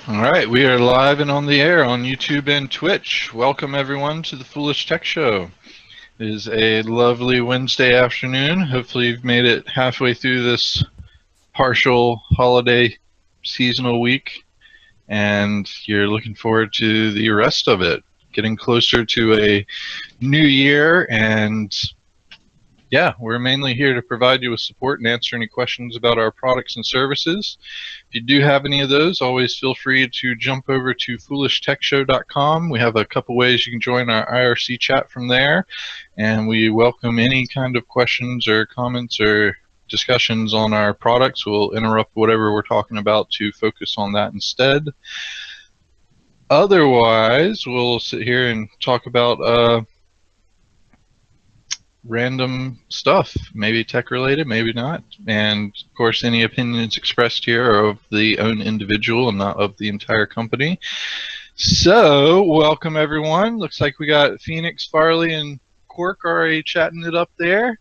All right, we are live and on the air on YouTube and Twitch. Welcome everyone to the Foolish Tech Show. It is a lovely Wednesday afternoon. Hopefully you've made it halfway through this partial holiday seasonal week and you're looking forward to the rest of it. Getting closer to a new year, and yeah, we're mainly here to provide you with support and answer any questions about our products and services. If you do have any of those, always feel free to jump over to foolishtechshow.com. We have a couple ways you can join our IRC chat from there, and we welcome any kind of questions or comments or discussions on our products. We'll interrupt whatever we're talking about to focus on that instead. Otherwise, we'll sit here and talk about random stuff, maybe tech related, maybe not. And of course, any opinions expressed here are of the own individual and not of the entire company. So, welcome everyone. Looks like we got Phoenix, Farley, and Quark already chatting it up there.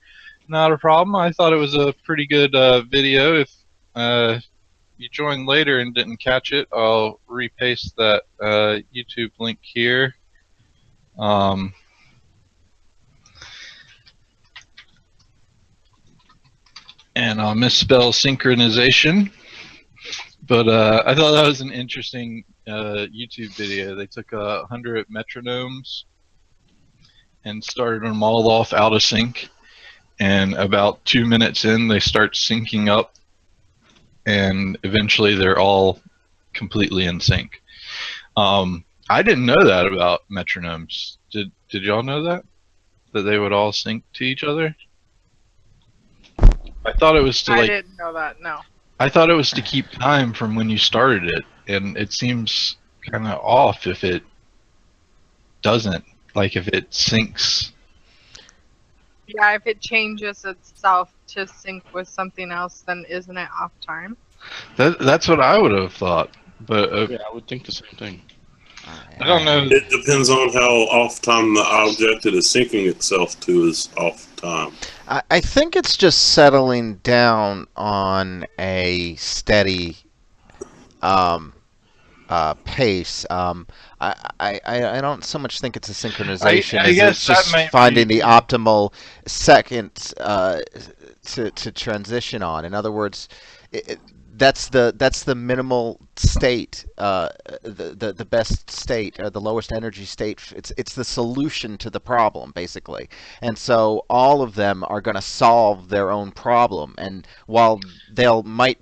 Not a problem. I thought it was a pretty good video. If you joined later and didn't catch it, I'll repaste that YouTube link here. And I'll misspell synchronization, but I thought that was an interesting YouTube video. They took 100 metronomes and started them all off out of sync, and about 2 minutes in they start syncing up, and eventually they're all completely in sync. I didn't know that about metronomes. Did y'all know that they would all sync to each other? I thought it was to I didn't know that, no. I thought it was to keep time from when you started it, and it seems kind of off if it doesn't, like if it syncs. Yeah, if it changes itself to sync with something else, then isn't it off time? That's what I would have thought, but yeah, I would think the same thing. I don't know. It depends on how off time the object it is syncing itself to is off time. I think it's just settling down on a steady pace. I don't so much think it's a synchronization I as guess it's that just might finding be- the optimal second to transition on. In other words, that's the minimal state, the best state, or the lowest energy state. It's the solution to the problem, basically. And so all of them are going to solve their own problem. And while might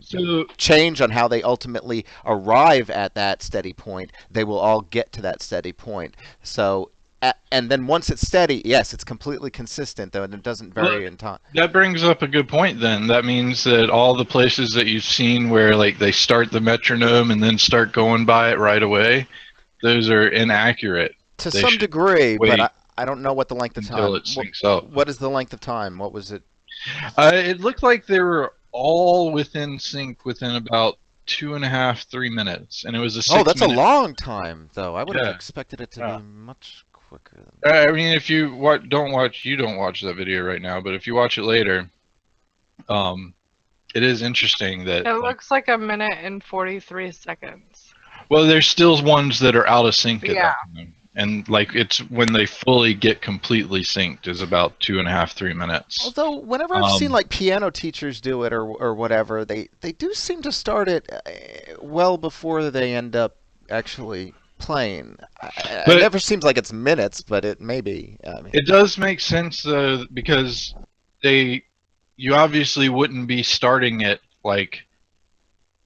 change on how they ultimately arrive at that steady point, they will all get to that steady point. So. And then once it's steady, yes, it's completely consistent, though, and it doesn't vary in time. That brings up a good point then. That means that all the places that you've seen where like they start the metronome and then start going by it right away, those are inaccurate. To They some should degree, wait but I don't know what the length of until time. it syncs up. What is the length of time? What was it? It looked like they were all within sync within about 2.5, 3 minutes, and it was a 6 Oh, that's a minute. long time, though. I would have Yeah. expected it to Yeah. be much quicker than that. I mean, if you don't watch that video right now, but if you watch it later, it is interesting that. It looks like 1 minute and 43 seconds. Well, there's still ones that are out of sync at Yeah. that time. And like it's when they fully get completely synced is about 2.5, 3 minutes. Although, whenever I've seen like piano teachers do it or whatever, they do seem to start it well before they end up actually playing. But- It never seems like it's minutes, but it may be. I mean, It does make sense though, because you obviously wouldn't be starting it like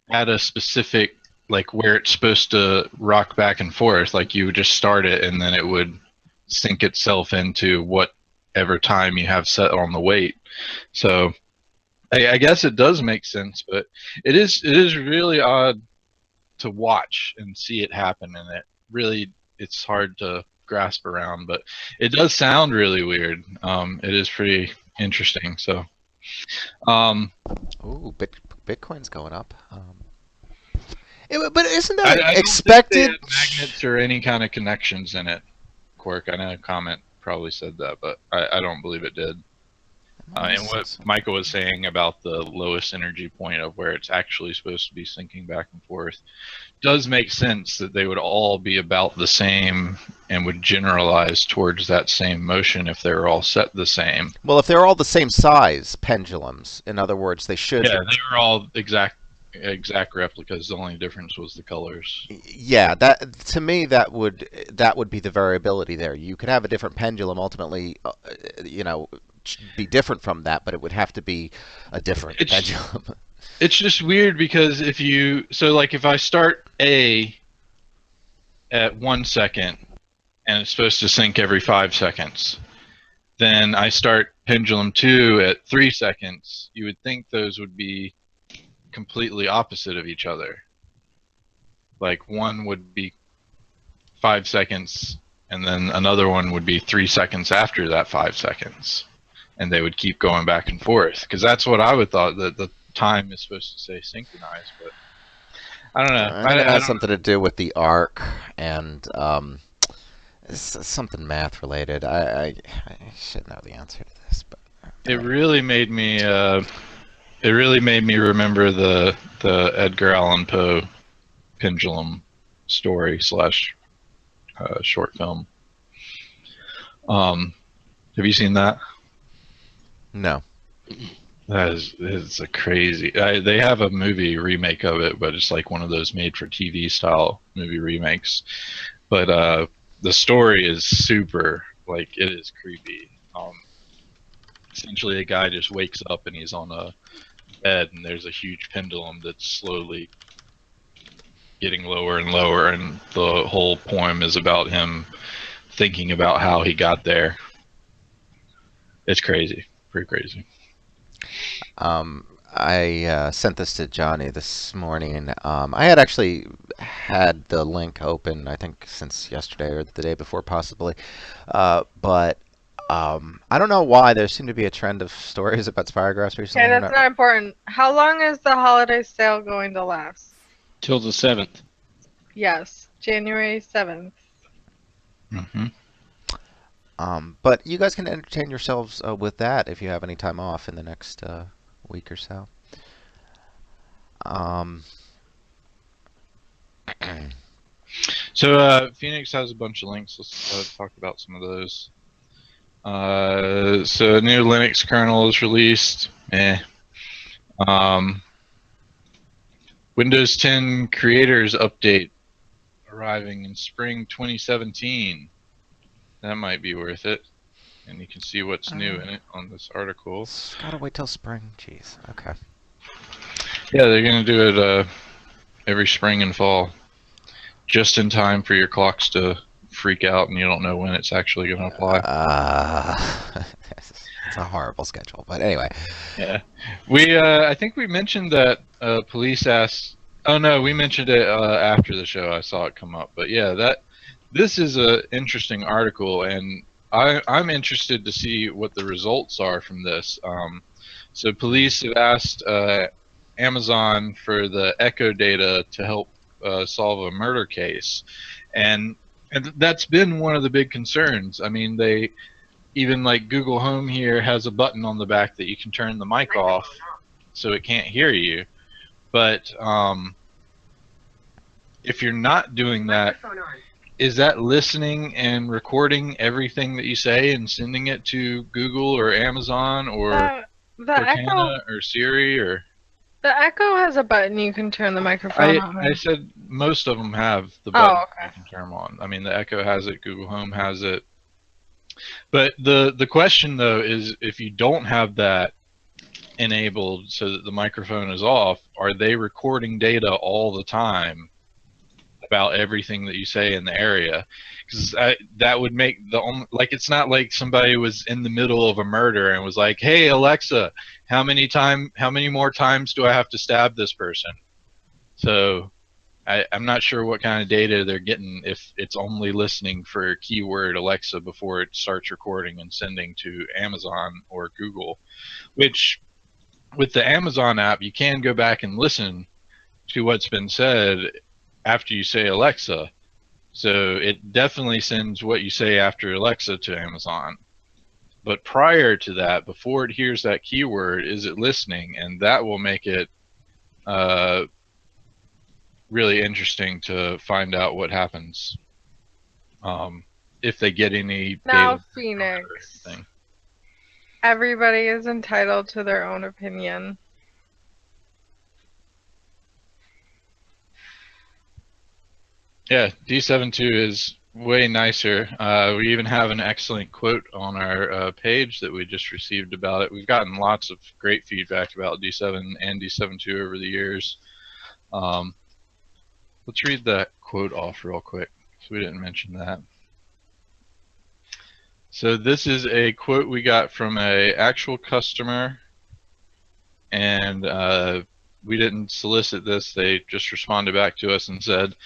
at a specific, like where it's supposed to rock back and forth. Like you would just start it and then it would sync itself into whatever time you have set on the wait. So I guess it does make sense, but it is really odd to watch and see it happen, and it's hard to grasp around, but it does sound really weird. It is pretty interesting. So ooh, Bitcoin's going up. But isn't I that don't expected? think they had magnets or any kind of connections in it. Quark, I know a comment probably said that, but I don't believe it did. And what Michael was saying about the lowest energy point of where it's actually supposed to be syncing back and forth does make sense, that they would all be about the same and would generalize towards that same motion if they were all set the same. Well, if they're all the same size pendulums, in other words, they should. Yeah, they were all exact replicas. The only difference was the colors. Yeah, that to me that would be the variability there. You could have a different pendulum ultimately, be different from that, but it would have to be a different pendulum. It's just weird because if I start A at 1 second and it's supposed to sync every 5 seconds, then I start pendulum 2 at 3 seconds, you would think those would be completely opposite of each other. Like one would be 5 seconds and then another one would be 3 seconds after that 5 seconds. And they would keep going back and forth, because that's what I would thought, that the time is supposed to say synchronized, but I don't know. It has something to do with the arc and something math related. I should know the answer to this, but it really made me remember the Edgar Allan Poe pendulum story / short film. Have you seen that? No. It's a crazy. They have a movie remake of it, but it's like one of those made-for-TV style movie remakes. But the story is super, like, it is creepy. Essentially, a guy just wakes up and he's on a bed, and there's a huge pendulum that's slowly getting lower and lower, and the whole poem is about him thinking about how he got there. It's crazy. Pretty crazy. I sent this to Johnny this morning. I had actually had the link open, I think, since yesterday or the day before, possibly. But I don't know why there seemed to be a trend of stories about Spirographs recently. Okay, that's not important. How long is the holiday sale going to last? Till the 7th. Yes, January 7th. Mm-hmm. But you guys can entertain yourselves with that if you have any time off in the next week or so. So Phoenix has a bunch of links. Let's talk about some of those. So new Linux kernel is released. Windows 10 Creators Update arriving in spring 2017. That might be worth it. And you can see what's new in it on this article. Gotta wait till spring. Jeez. Okay. Yeah, they're going to do it every spring and fall. Just in time for your clocks to freak out and you don't know when it's actually going to apply. It's a horrible schedule. But anyway. Yeah. I think we mentioned that police asked... Oh, no, we mentioned it after the show. I saw it come up. But yeah, this is an interesting article, and I'm interested to see what the results are from this. So police have asked Amazon for the echo data to help solve a murder case, and that's been one of the big concerns. I mean, they even, like, Google Home here has a button on the back that you can turn the mic off so it can't hear you, but if you're not doing that, is that listening and recording everything that you say and sending it to Google or Amazon or Cortana or Siri or? The Echo has a button you can turn the microphone on. I said most of them have the button you can turn them on. I mean, the Echo has it, Google Home has it. But the question though is, if you don't have that enabled so that the microphone is off, are they recording data all the time about everything that you say in the area? Because that would make it's not like somebody was in the middle of a murder and was like, hey Alexa, how many more times do I have to stab this person? So I'm not sure what kind of data they're getting if it's only listening for keyword Alexa before it starts recording and sending to Amazon or Google, which with the Amazon app you can go back and listen to what's been said after you say Alexa. So it definitely sends what you say after Alexa to Amazon. But prior to that, before it hears that keyword, is it listening? And that will make it really interesting to find out what happens if they get any Now, data or Phoenix, anything. everybody is entitled to their own opinion. Yeah, D72 is way nicer. We even have an excellent quote on our page that we just received about it. We've gotten lots of great feedback about D7 and D72 over the years. Let's read that quote off real quick, because we didn't mention that. So this is a quote we got from a actual customer, and we didn't solicit this. They just responded back to us and said,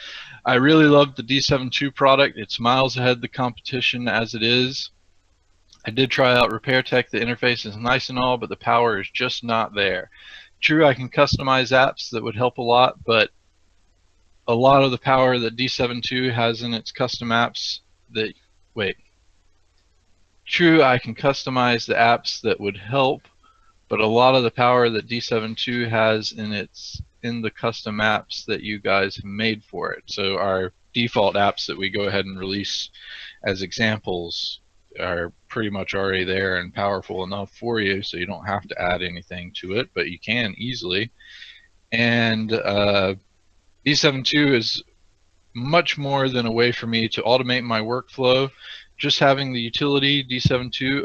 "I really love the D72 product. It's miles ahead of the competition as it is. I did try out RepairTech. The interface is nice and all, but the power is just not there. True, I can customize apps that would help a lot, but a lot of the power that D72 has in its custom apps that, wait. True, I can customize the apps that would help, but a lot of the power that D72 has in the custom apps that you guys have made for it. So our default apps that we go ahead and release as examples are pretty much already there and powerful enough for you, so you don't have to add anything to it, but you can easily. And D72 is much more than a way for me to automate my workflow. Just having the utility D72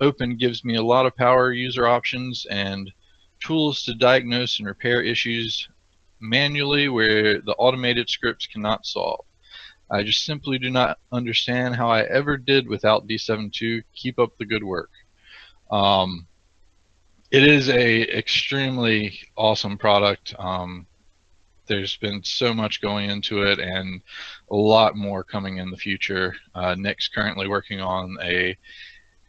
open gives me a lot of power user options and tools to diagnose and repair issues manually where the automated scripts cannot solve. I just simply do not understand how I ever did without D72. Keep up the good work." It is a extremely awesome product. There's been so much going into it and a lot more coming in the future. Nick's currently working on a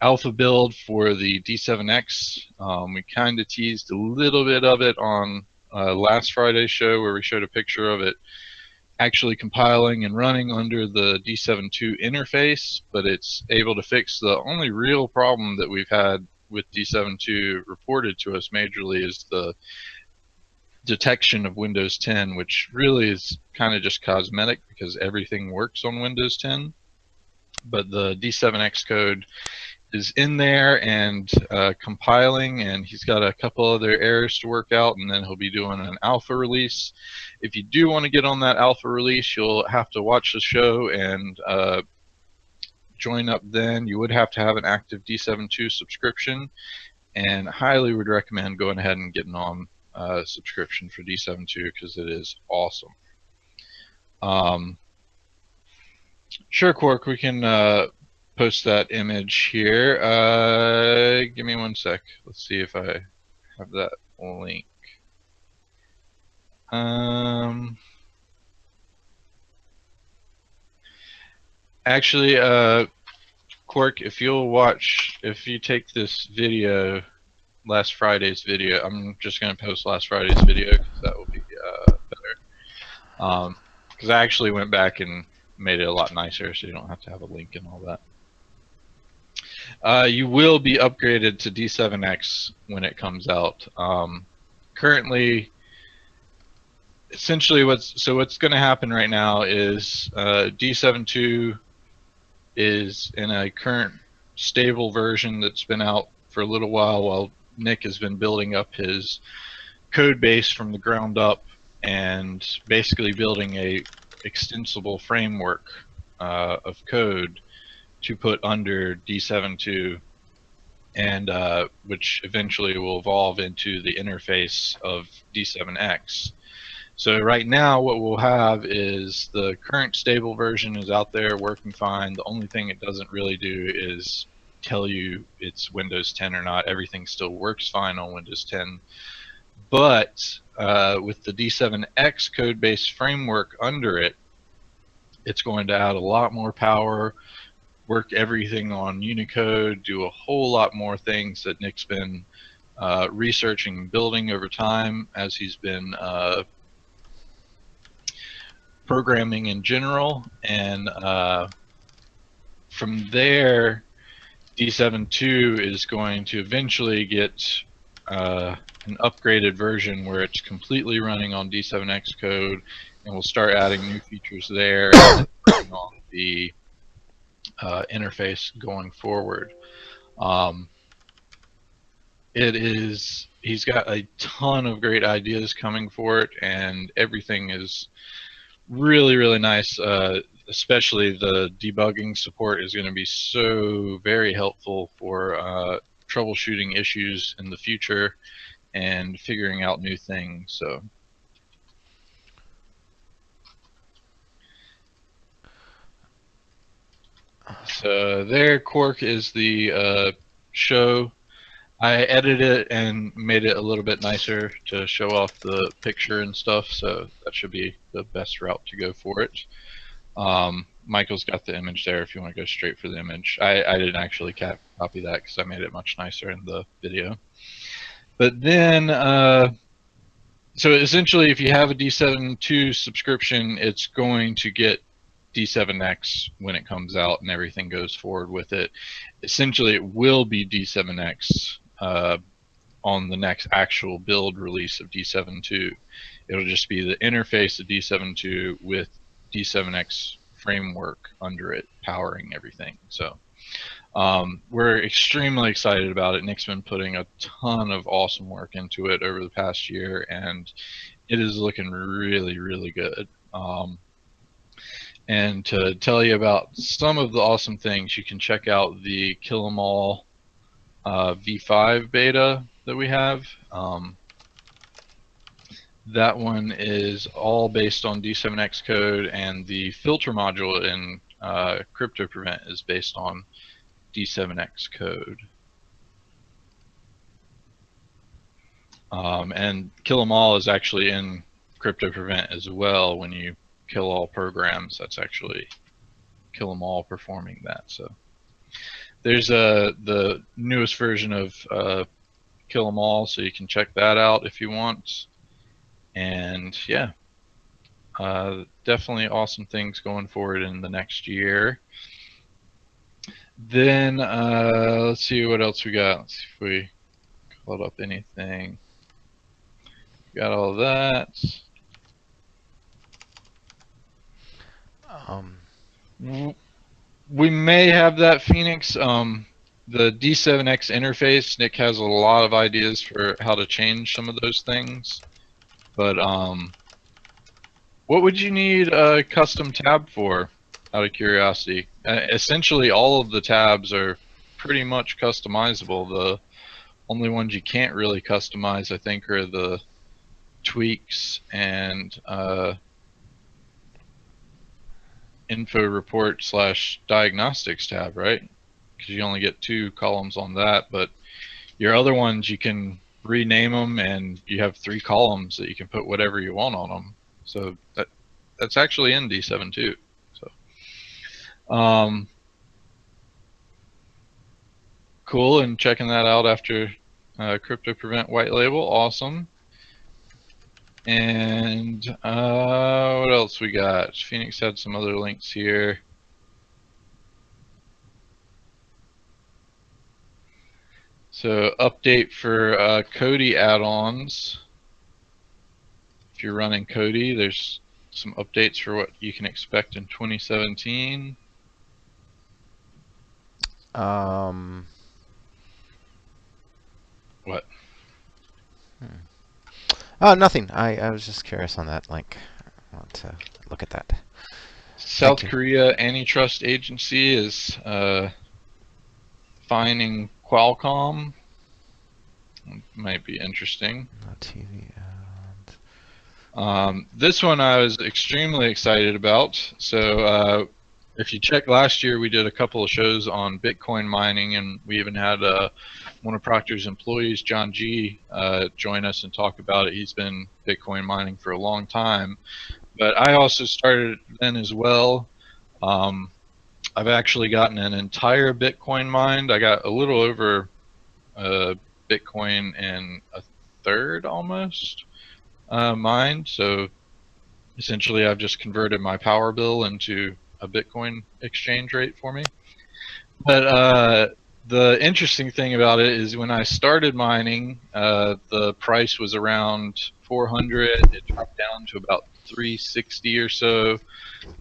alpha build for the D7X. We kind of teased a little bit of it on last Friday's show where we showed a picture of it actually compiling and running under the D72 interface, but it's able to fix the only real problem that we've had with D72 reported to us majorly is the detection of Windows 10, which really is kind of just cosmetic because everything works on Windows 10. But the D7X code is in there and compiling, and he's got a couple other errors to work out, and then he'll be doing an alpha release. If you do want to get on that alpha release, you'll have to watch the show and join up then. You would have to have an active D72 subscription, and highly would recommend going ahead and getting on subscription for D72 because it is awesome. Sure, Quark, we can post that image here. Give me one sec. Let's see if I have that link. Actually, Quark, if you take this video, last Friday's video, I'm just going to post last Friday's video because that will be better. Because I actually went back and made it a lot nicer so you don't have to have a link and all that. You will be upgraded to D7X when it comes out. Currently, essentially what's going to happen right now is D72 is in a current stable version that's been out for a little while Nick has been building up his code base from the ground up and basically building a extensible framework of code to put under D72, and which eventually will evolve into the interface of D7X. So right now what we'll have is the current stable version is out there working fine. The only thing it doesn't really do is tell you it's Windows 10 or not. Everything still works fine on Windows 10. But with the D7X code base framework under it, it's going to add a lot more power, work everything on Unicode, do a whole lot more things that Nick's been researching and building over time as he's been programming in general. And from there, D7.2 is going to eventually get an upgraded version where it's completely running on D7X code, and we'll start adding new features there and then working on the interface going forward. He's got a ton of great ideas coming for it, and everything is really, really nice. Especially the debugging support is going to be so very helpful for troubleshooting issues in the future and figuring out new things. So there, Quark is the show. I edited it and made it a little bit nicer to show off the picture and stuff, so that should be the best route to go for it. Michael's got the image there if you want to go straight for the image. I didn't actually copy that because I made it much nicer in the video. But then, so essentially if you have a D7.2 subscription, it's going to get D7X when it comes out and everything goes forward with it. Essentially, it will be D7X on the next actual build release of D7.2. It'll just be the interface of D7.2 with D7X framework under it powering everything. So we're extremely excited about it. Nick's been putting a ton of awesome work into it over the past year, and it is looking really, really good. And to tell you about some of the awesome things, you can check out the Kill 'Em All V5 beta that we have. That one is all based on D7X code, and the filter module in Crypto Prevent is based on D7X code. And Kill 'Em All is actually in Crypto Prevent as well. When you kill all programs, that's actually Kill 'Em All performing that. So there's the newest version of Kill 'Em All, so you can check that out if you want. And yeah, definitely awesome things going forward in the next year. Then let's see what else we got. Let's see if we caught up anything. Got all that. We may have that, Phoenix. The D7X interface, Nick has a lot of ideas for how to change some of those things. But what would you need a custom tab for, out of curiosity? Essentially, all of the tabs are pretty much customizable. The only ones you can't really customize, I think, are the tweaks and info report / diagnostics tab, right? Because you only get 2 columns on that, but your other ones you can rename them, and you have 3 columns that you can put whatever you want on them. So that's actually in D7.2. So cool, and checking that out after Crypto Prevent white label, awesome. And what else we got? Phoenix had some other links here. So update for Kodi add-ons. If you're running Kodi, there's some updates for what you can expect in 2017. What? Oh, nothing. I was just curious on that link. I want to look at that. South Korea Antitrust Agency is fining Qualcomm. Might be interesting. TV This one I was extremely excited about. So if you check last year, we did a couple of shows on Bitcoin mining, and we even had one of Proctor's employees, John G, join us and talk about it. He's been Bitcoin mining for a long time. But I also started then as well. I've actually gotten an entire Bitcoin mined. I got a little over Bitcoin and a third almost mined. So essentially I've just converted my power bill into a Bitcoin exchange rate for me. But The interesting thing about it is when I started mining, the price was around 400. It dropped down to about 360 or so,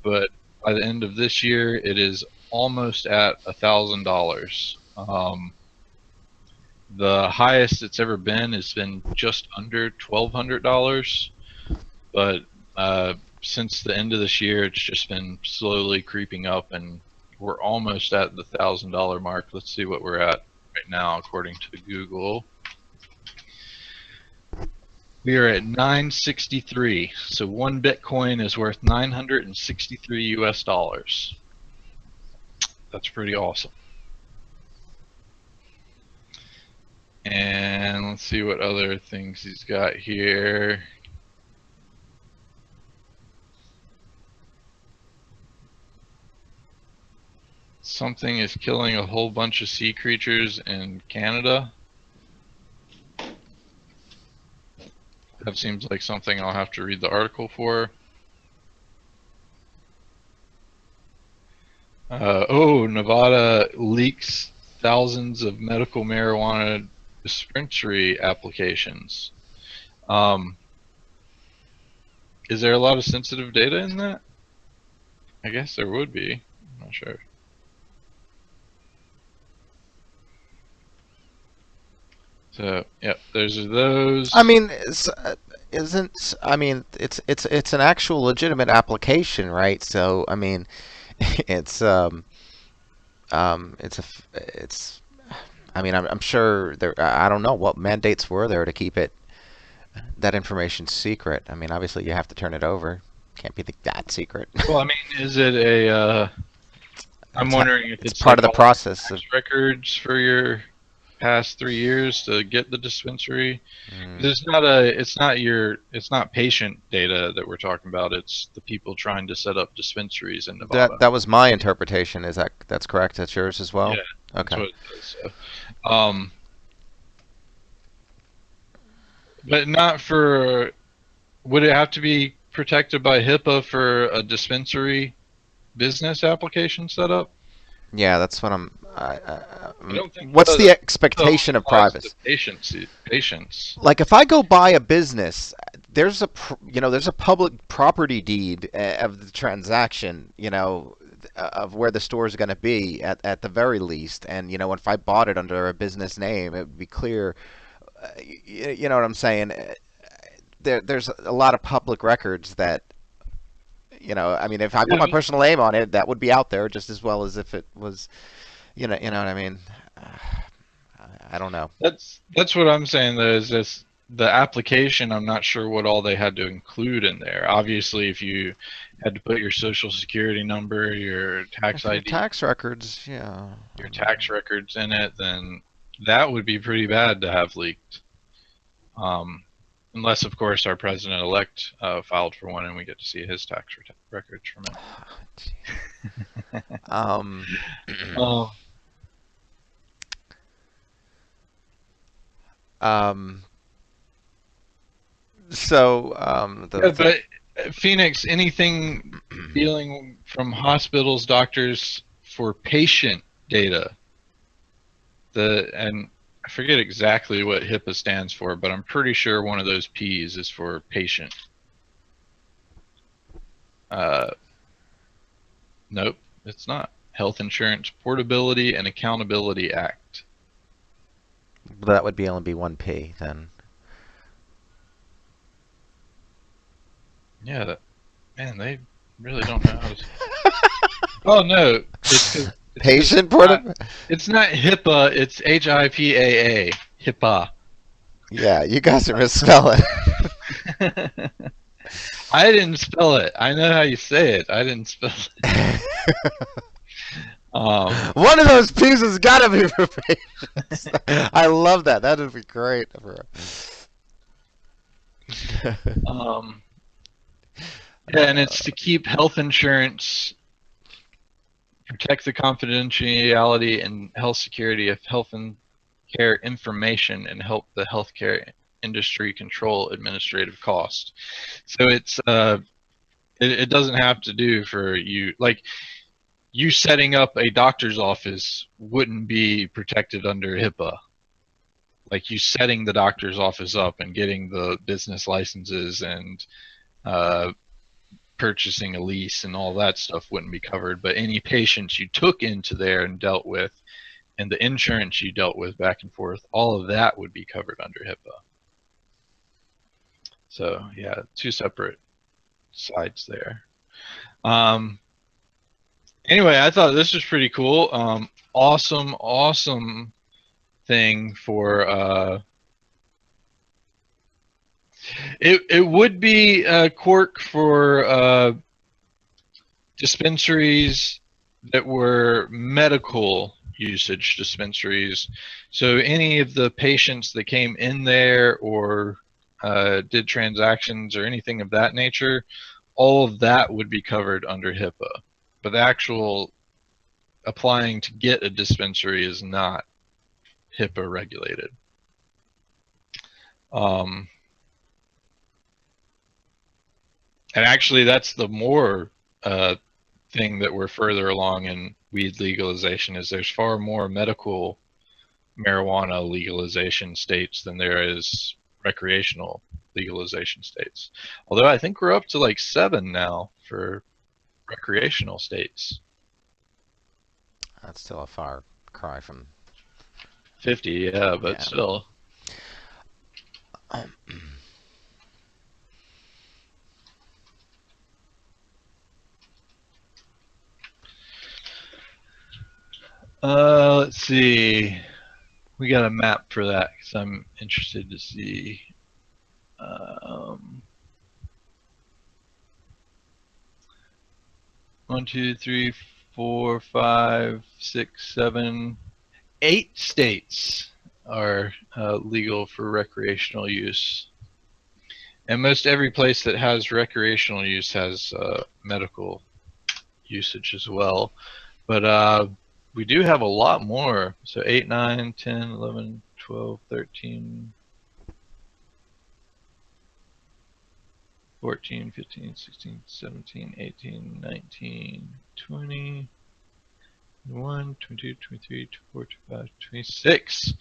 but by the end of this year, it is almost at $1,000. The highest it's ever been has been just under $1,200, but since the end of this year, it's just been slowly creeping up, and we're almost at the $1,000 mark. Let's see what we're at right now, according to Google. We are at 963. So one Bitcoin is worth 963 US dollars. That's pretty awesome. And let's see what other things he's got here. Something is killing a whole bunch of sea creatures in Canada. That seems like something I'll have to read the article for. Nevada leaks thousands of medical marijuana dispensary applications. Is there a lot of sensitive data in that? I guess there would be. I'm not sure. So, yeah, there's those. I mean, it's an actual legitimate application, right? So I mean, it's it's I mean, I'm sure there. I don't know what mandates were there to keep that information secret. I mean, obviously you have to turn it over. Can't be that secret. Well, I mean, is it a? I'm wondering if it's part of the like process of records for your past 3 years to get the dispensary. Mm. It's not patient data that we're talking about. It's the people trying to set up dispensaries in Nevada. That was my interpretation. That's correct? That's yours as well? Yeah. Okay. That's what it does, so. But not for. Would it have to be protected by HIPAA for a dispensary business application setup? Yeah, that's what I'm. I don't think what's the expectation of privacy? Patience. Like if I go buy a business, there's a public property deed of the transaction, of where the store is going to be at the very least, and if I bought it under a business name, it would be clear. You know what I'm saying? There's a lot of public records that. I mean, if I put my personal name on it, that would be out there just as well as if it was, you know what I mean? I don't know. That's what I'm saying though, is this the application. I'm not sure what all they had to include in there. Obviously, if you had to put your social security number, your tax ID, tax records, yeah, your tax records in it, then that would be pretty bad to have leaked. Unless, of course, our president-elect filed for one and we get to see his tax records from it. But Phoenix, anything dealing from hospitals, doctors for patient data, and I forget exactly what HIPAA stands for, but I'm pretty sure one of those P's is for patient. Nope, it's not. Health Insurance Portability and Accountability Act. That would only be one P then. Yeah, man, they really don't know how to. Oh no, patient portability. It's not HIPAA. It's HIPAA. HIPAA. Yeah, you guys are misspelling. I didn't spell it. I know how you say it. I didn't spell it. One of those P's has got to be for patients. I love that. That would be great. Yeah, and it's to keep health insurance, protect the confidentiality and health security of health and care information, and help the healthcare industry control administrative costs. So it's it doesn't have to do for you, like you setting up a doctor's office wouldn't be protected under HIPAA. Like you setting the doctor's office up and getting the business licenses and purchasing a lease and all that stuff wouldn't be covered. But any patients you took into there and dealt with, and the insurance you dealt with back and forth, all of that would be covered under HIPAA. So yeah, two separate sides there. Anyway, I thought this was pretty cool. Awesome thing for it would be a quirk for dispensaries that were medical usage dispensaries. So any of the patients that came in there or did transactions or anything of that nature, all of that would be covered under HIPAA. But the actual applying to get a dispensary is not HIPAA regulated. And actually, that's the more thing that we're further along in weed legalization, is there's far more medical marijuana legalization states than there is recreational legalization states. Although I think we're up to like 7 now for recreational states. That's still a far cry from 50, yeah, but Yeah. still. Let's see. We got a map for that because I'm interested to see. 1, 2, 3, 4, 5, 6, 7, 8 states are legal for recreational use. And most every place that has recreational use has medical usage as well. But we do have a lot more. So 8, 9, 10, 11, 12, 13, 14, 15, 16, 17, 18, 19, 20, 21, 22, 23, 24, 25, 26.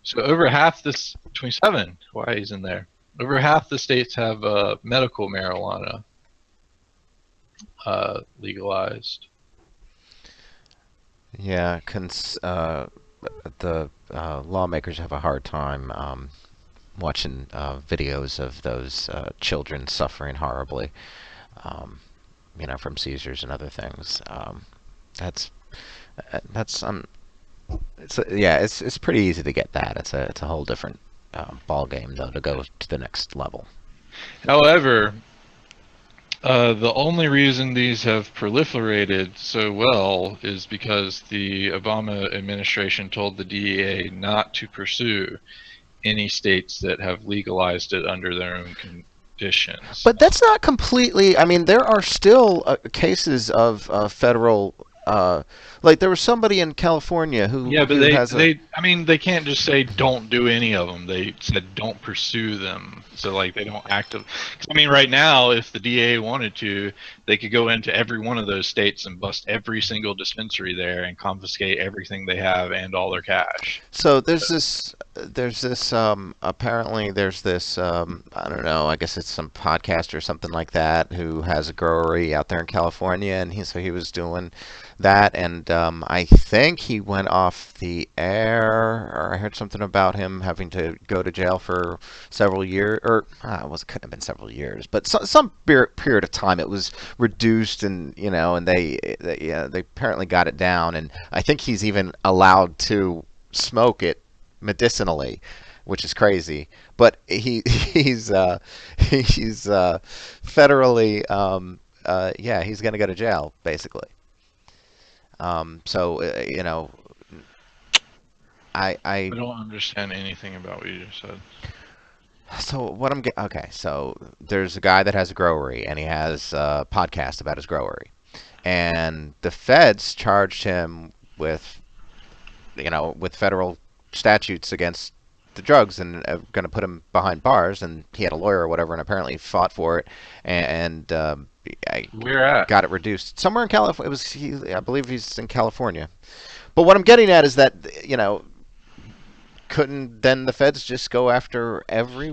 So over half this, 27, Hawaii's in there. Over half the states have medical marijuana legalized. Yeah, the lawmakers have a hard time watching videos of those children suffering horribly, from seizures and other things. That's it's pretty easy to get that. It's a whole different ball game though to go to the next level. However, the only reason these have proliferated so well is because the Obama administration told the DEA not to pursue any states that have legalized it under their own conditions. But that's not completely. I mean, there are still cases of federal. Like there was somebody in California who Yeah, but who has they can't just say don't do any of them. They said don't pursue them. So like they don't actively. I mean, right now, if the DA wanted to, they could go into every one of those states and bust every single dispensary there and confiscate everything they have and all their cash. So there's this apparently there's this I don't know, I guess it's some podcast or something like that who has a growery out there in California, and he was doing that, and I think he went off the air, or I heard something about him having to go to jail for several years, or couldn't have been several years, but some period of time. It was reduced, and and they apparently got it down, and I think he's even allowed to smoke it medicinally, which is crazy. But he's federally he's gonna go to jail basically. I don't understand anything about what you just said. So what I'm getting, okay, so there's a guy that has a growery, and he has a podcast about his growery, and the feds charged him with federal statutes against the drugs and going to put him behind bars, and he had a lawyer or whatever, and apparently fought for it, and I Where at? got it reduced somewhere in California. I believe he's in California. But what I'm getting at is that, couldn't then the feds just go after every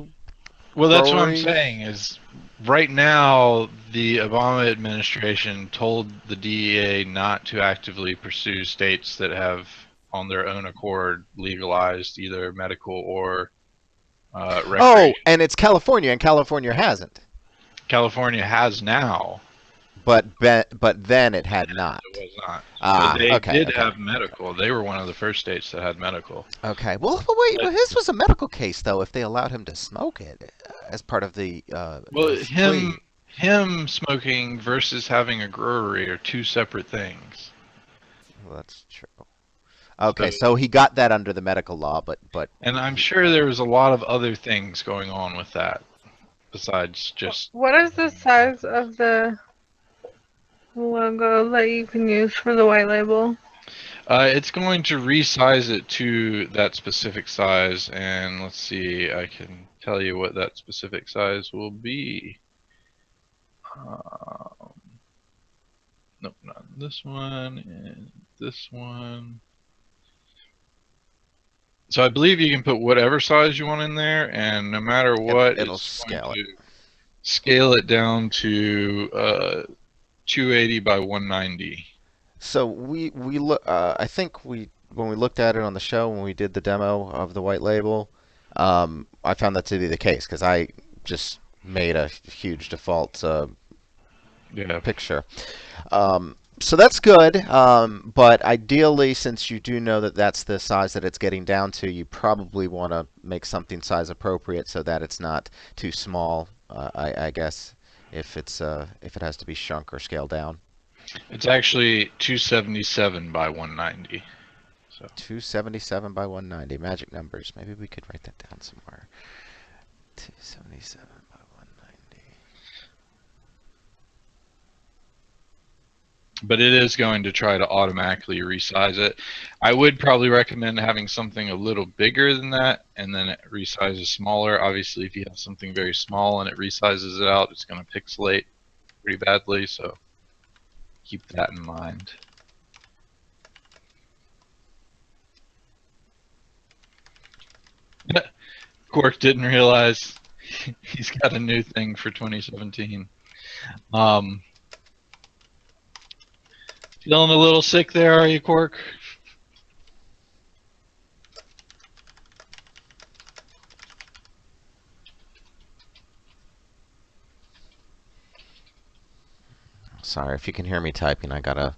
Well, that's what I'm brewery? saying is right now the Obama administration told the DEA not to actively pursue states that have on their own accord legalized either medical or recreation. Oh, and it's California, and California hasn't. California has now. But then it had not. It was not. Ah, But they okay, did okay. have medical. They were one of the first states that had medical. Okay. Well, but wait. But- His was a medical case, though. If they allowed him to smoke it as part of the Well, his plea. him smoking versus having a brewery are two separate things. Well, that's true. Okay, so he got that under the medical law, but And I'm sure there was a lot of other things going on with that besides just What is the size of the logo that you can use for the white label? it's going to resize it to that specific size, and let's see, I can tell you what that specific size will be. Nope, not this one, and this one. So I believe you can put whatever size you want in there, and no matter what, it'll it's scale going to scale it down to 280 by 190. so we look. I think when we looked at it on the show when we did the demo of the white label, I found that to be the case because I just made a huge default Yeah. picture. So that's good, but ideally, since you do know that that's the size that it's getting down to, you probably want to make something size appropriate so that it's not too small. I guess if it has to be shrunk or scaled down. It's actually 277 by 190. So 277 by 190, magic numbers. Maybe we could write that down somewhere. 277 by 190. but it is going to try to automatically resize it. I would probably recommend having something a little bigger than that, and then it resizes smaller. Obviously, if you have something very small and it resizes it out, it's going to pixelate pretty badly, so keep that in mind. Quark didn't realize he's got a new thing for 2017. Feeling a little sick there, are you, Quark? Sorry, if you can hear me typing, I got a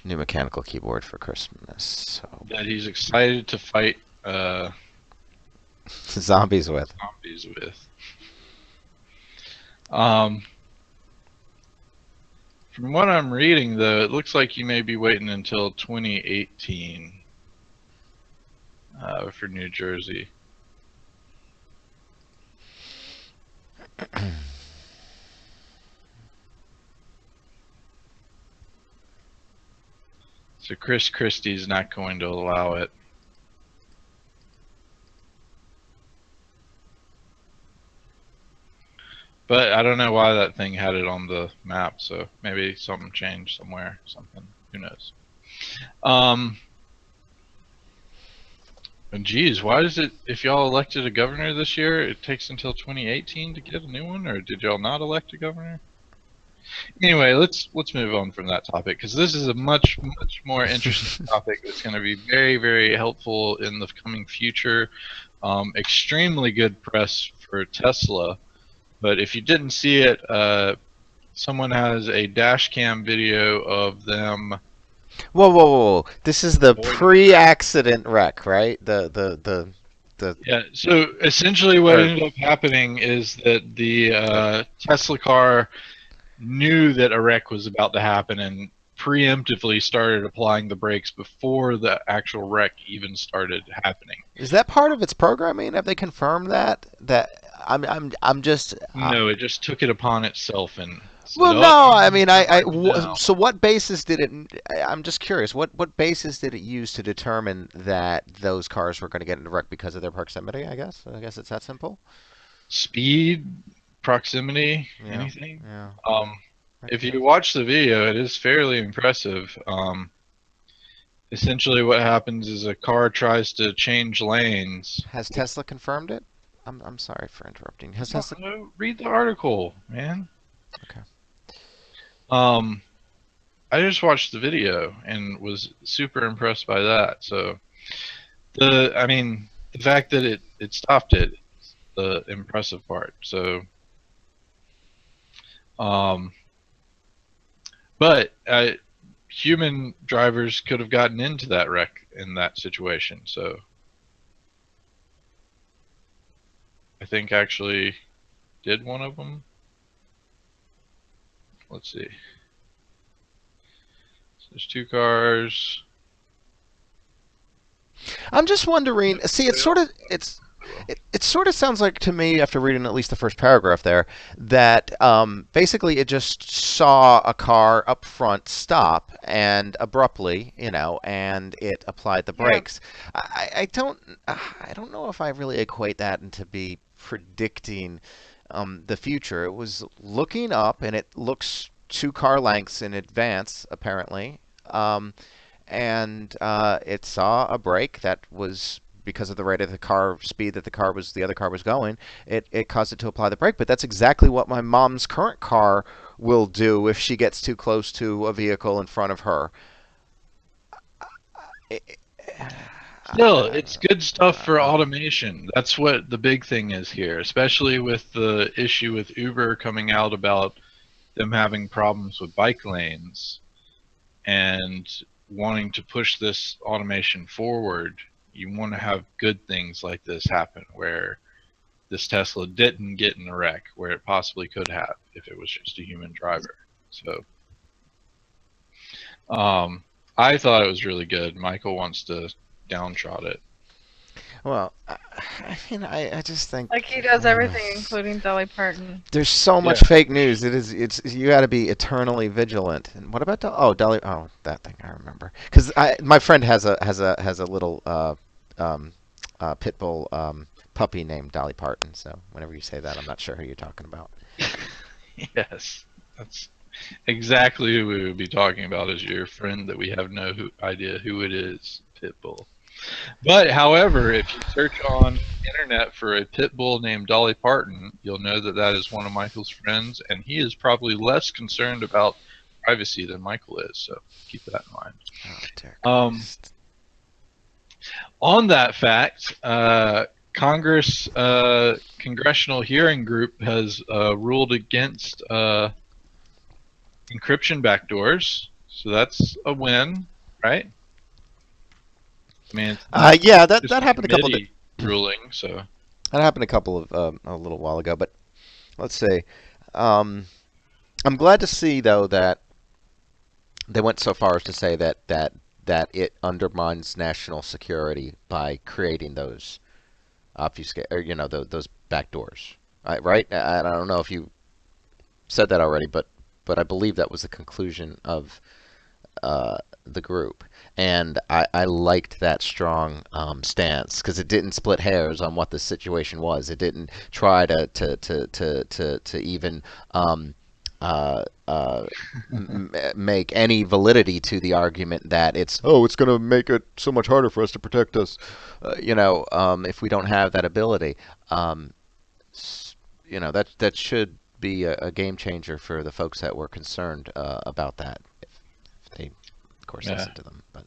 new mechanical keyboard for Christmas. So That he's excited to fight zombies with. zombies with. From what I'm reading, though, it looks like you may be waiting until 2018 for New Jersey. So Chris Christie's not going to allow it. But I don't know why that thing had it on the map, so maybe something changed somewhere, something, who knows. And geez, why is it, if y'all elected a governor this year, it takes until 2018 to get a new one, or did y'all not elect a governor? Anyway, let's move on from that topic, because this is a much more interesting topic that's going to be very, very helpful in the coming future. Extremely good press for Tesla. But if you didn't see it, someone has a dash cam video of them. Whoa! This is the pre-accident wreck, right? The Yeah. So essentially, what Or- ended up happening is that the Tesla car knew that a wreck was about to happen and preemptively started applying the brakes before the actual wreck even started happening. Is that part of its programming? Have they confirmed that? I'm just No, it just took it upon itself and So Well, don't no, I mean, right now. so what basis did it? I'm just curious. What basis did it use to determine that those cars were going to get into wreck because of their proximity? I guess it's that simple. Speed, proximity, Yeah, anything. yeah. If Okay. you watch the video, it is fairly impressive. Essentially, what happens is a car tries to change lanes. Has Tesla confirmed it? I'm sorry for interrupting. Has Tesla? Read the article, man. Okay. I just watched the video and was super impressed by that. So I mean, the fact that it stopped it, is the impressive part. So, um, but human drivers could have gotten into that wreck in that situation. So, I think actually did one of them. Let's see. So there's two cars. I'm just wondering. See, it sort of sounds like to me, after reading at least the first paragraph there, that basically it just saw a car up front stop and abruptly, and it applied the Yeah. brakes. I don't know if I really equate that into be predicting the future. It was looking up, and it looks 2 car lengths in advance, apparently. And it saw a brake that was because of the rate of the car speed that the other car was going. It caused it to apply the brake. But that's exactly what my mom's current car will do if she gets too close to a vehicle in front of her. It- Still, it's good stuff for automation. That's what the big thing is here, especially with the issue with Uber coming out about them having problems with bike lanes and wanting to push this automation forward. You want to have good things like this happen where this Tesla didn't get in a wreck where it possibly could have if it was just a human driver. So I thought it was really good. Michael wants to downtrot it. Well, I just think Like he does everything, including Dolly Parton. there's so much Yeah. fake news. It's you got to be eternally vigilant. And what about Dolly? Oh, that thing I remember because my friend has a little pit bull puppy named Dolly Parton. So whenever you say that, I'm not sure who you're talking about. Yes, that's exactly who we would be talking about as your friend that we have no idea who it is, Pitbull. But however, if you search on internet for a pit bull named Dolly Parton, you'll know that that is one of Michael's friends, and he is probably less concerned about privacy than Michael is. So keep that in mind. Oh, dear Christ. On that fact, Congress Congressional Hearing Group has ruled against encryption backdoors, so that's a win, right? I mean, yeah, that happened a couple of ruling, so that happened a little while ago. But let's see. I'm glad to see though that they went so far as to say that it undermines national security by creating those obfuscate or those backdoors. Right? I don't know if you said that already, but I believe that was the conclusion of the group, and I liked that strong stance because it didn't split hairs on what the situation was. It didn't try to even make any validity to the argument that it's going to make it so much harder for us to protect us, if we don't have that ability. That should be a game changer for the folks that were concerned about that. If they, of course, listen to them. But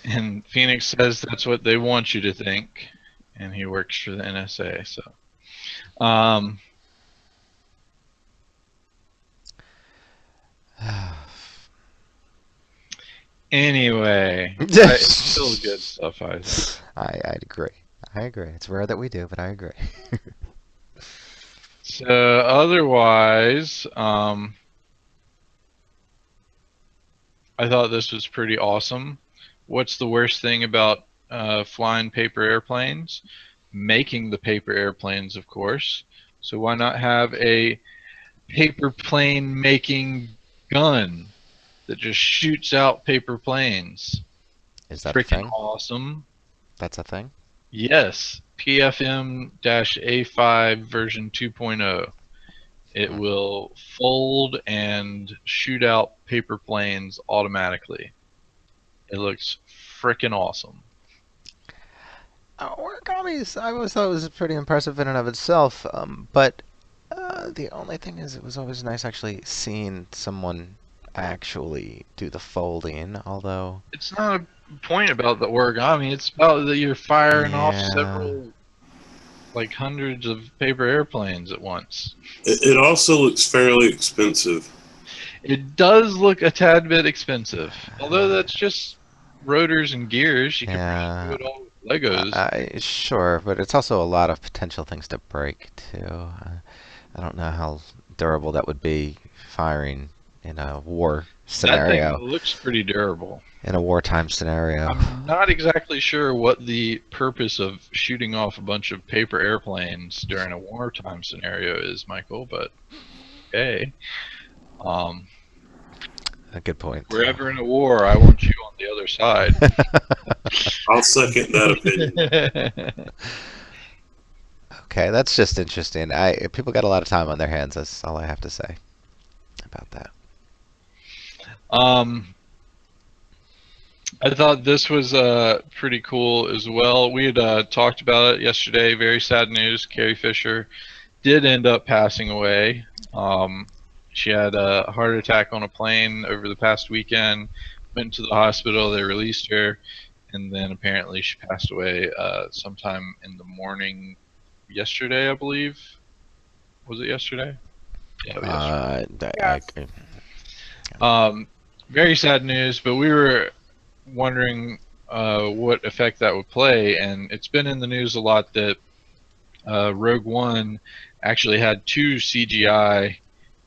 and Phoenix says that's what they want you to think, and he works for the NSA. So, anyway, it's still good stuff, I think. I'd agree. I agree. It's rare that we do, but I agree. So otherwise, I thought this was pretty awesome. What's the worst thing about flying paper airplanes? Making the paper airplanes, of course. So why not have a paper plane making gun that just shoots out paper planes. Is that a Freaking thing? awesome. That's a thing? Yes, PFM-A5 version 2.0. It Hmm. will fold and shoot out paper planes automatically. It looks freaking awesome. Origamis, I always thought was pretty impressive in and of itself. But the only thing is, it was always nice actually seeing someone actually do the folding. Although, It's not a point about the origami, it's about that you're firing off yeah, several, like hundreds of paper airplanes at once. It also looks fairly expensive. It does look a tad bit expensive, although that's just rotors and gears. You could probably do yeah, it all with Legos. sure, but it's also a lot of potential things to break too. I don't know how durable that would be firing in a war That thing scenario. looks pretty durable. In a wartime scenario. I'm not exactly sure what the purpose of shooting off a bunch of paper airplanes during a wartime scenario is, Michael, but okay. Um, A good point. if we're ever in a war, I want you on the other side. I'll second that opinion. Okay, that's just interesting. People got a lot of time on their hands. That's all I have to say about that. I thought this was pretty cool as well. We had talked about it yesterday. Very sad news. Carrie Fisher did end up passing away. She had a heart attack on a plane over the past weekend. Went to the hospital. They released her, and then apparently she passed away sometime in the morning yesterday, I believe. Was it yesterday? Yeah, it was yesterday. Yes. Very sad news, but we were wondering what effect that would play, and it's been in the news a lot that Rogue One actually had 2 CGI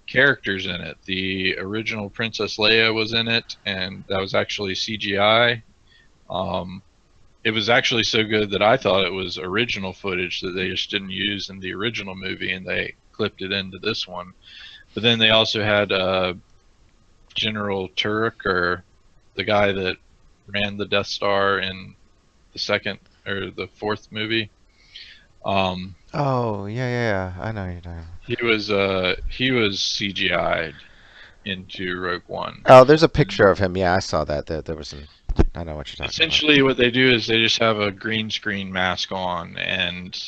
characters in it. The original Princess Leia was in it, and that was actually CGI. It was actually so good that I thought it was original footage that they just didn't use in the original movie, and they clipped it into this one. But then they also had General Turek, or the guy that ran the Death Star in the second or the fourth movie. Oh, yeah. I know you're talking. He was CGI'd into Rogue One. Oh, there's a picture of him. Yeah, I saw that. There was some. I know what you're talking Essentially, what they do is they just have a green screen mask on, and